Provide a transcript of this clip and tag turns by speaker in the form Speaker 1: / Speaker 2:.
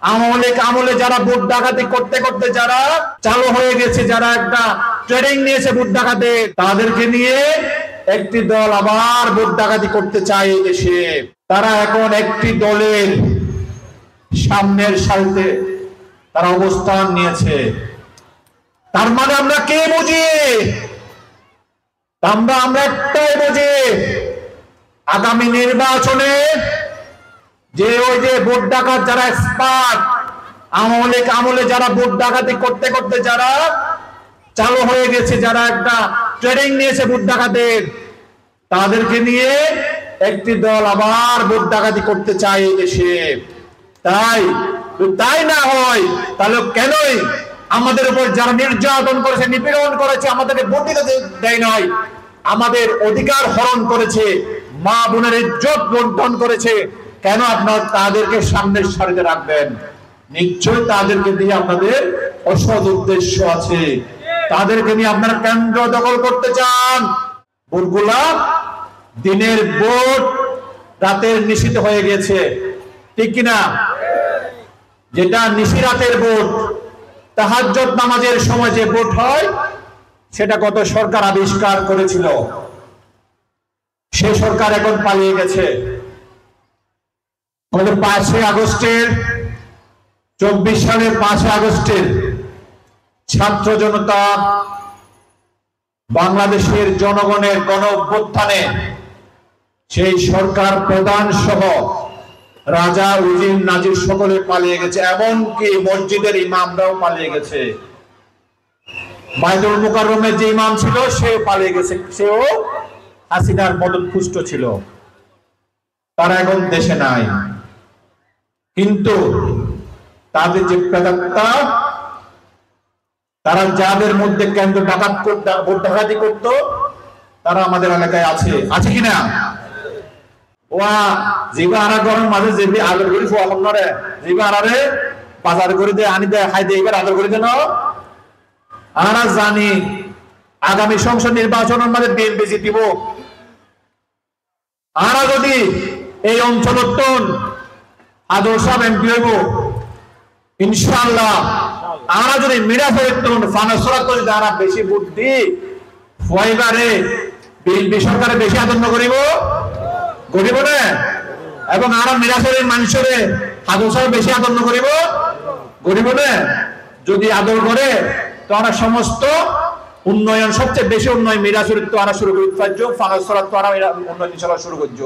Speaker 1: আমলে আমলে যারা ভোট ডাকাতি করতে করতে যারা চালু হয়ে গেছে, যারা একটা ট্রেনিং নিয়েছে ভোট ডাকাতে, তাদেরকে নিয়ে একটি দল আবার ভোট ডাকাতি করতে চায় এই দেশে। তারা এখন একটি দলের সামনের সারিতে তারা অবস্থান নিয়েছে। তার মানে আমরা কে বুঝি? আমরা একটাই বুঝি, আগামী নির্বাচনে যে ওই যে ভোট ডাকাত যারা এক্সপার্ট, আমলে যারা ভোট ডাকাতি করতে করতে যারা চালু হয়ে গেছে, যারা একটা ট্রেনিং নিয়েছে ভোট ডাকাতের, তাদেরকে নিয়ে একটি দল আবার ভোট ডাকাতি করতে চায় এই দেশে। তাই না হয় তাহলে কেনই আমাদের উপর যারা নির্যাতন করেছে, নিপীড়ন করেছে, আমাদেরকে ভোট দিতে দেয় নাই, আমাদের অধিকার হরণ করেছে, মা বোনের ইজ্জত লুণ্ঠন করেছে, কেন আপনারা তাদেরকে সামনের সারিতে রাখবেন? নিশ্চয়ই তাদেরকে দিয়ে আপনাদের অসৎ উদ্দেশ্য আছে। তাদেরকে নিয়ে আপনারা কেন্দ্র দখল করতে চান। ভোটগুলা দিনের ভোট রাতের নিশিত হয়ে গেছে, ঠিক কিনা? যেটা নিশি রাতের ভোট, তাহাজ্জুদ নামাজের সময় যে ভোট হয়, সেটা গত সরকার আবিষ্কার করেছিল। সে সরকার এখন পালিয়ে গেছে। আমাদের 5 আগস্টের 24 সালের 5 আগস্টের ছাত্র জনতা বাংলাদেশের জনগণের গণ অভ্যুত্থানে সেই সরকার প্রধান সহ রাজা, উজির, নাজির সকলে পালিয়ে গেছে, এমনকি মসজিদের ইমামরাও পালিয়ে গেছে। বাইতুল মুকাররমের যে ইমাম ছিল সেও পালিয়ে গেছে, সেও হাসিনার মদতপুষ্ট ছিল। তারা এখন দেশে নাই। কিন্তু তাদের যে প্রেতাত্মা, তারা যাদের মধ্যে কেন্দ্র ভোট ডাকাতি করত, তারা আমাদের এলাকায় আছে কিনা? ওয়া জিবা আরা গরম মাঝে জিবি আদর করি ফোয়াম নরে, জিবা আরারে বাজার করে দে, আনি দে, খাই দে, এবার আদর করে দেন। আমরা জানি আগামী সংসদ নির্বাচনের মাঝে বিএনপি জিতিব। আমরা যদি এই অঞ্চলতন আদর সাহেব এমপি হইব ইনশাআল্লাহ, আমরা যদি মিরাফেরতন ফানসরাত যদি আমরা বেশি ভোট দিই, ফয়বারে বিএনপি সরকারে বেশি আদর করিব গরিব না, এবং আমরা মিরাফেরের মানুষের আদর সাহেব বেশি আদর করিব গরিব না। যদি আদর করে তো আমরা সমস্ত উন্নয়ন, সবচেয়ে বেশি উন্নয়ন মিরাজুর তো আমরা শুরু করি, ফানসরাত তো আমরা উন্নয়ন ইনশাআল্লাহ শুরু করব।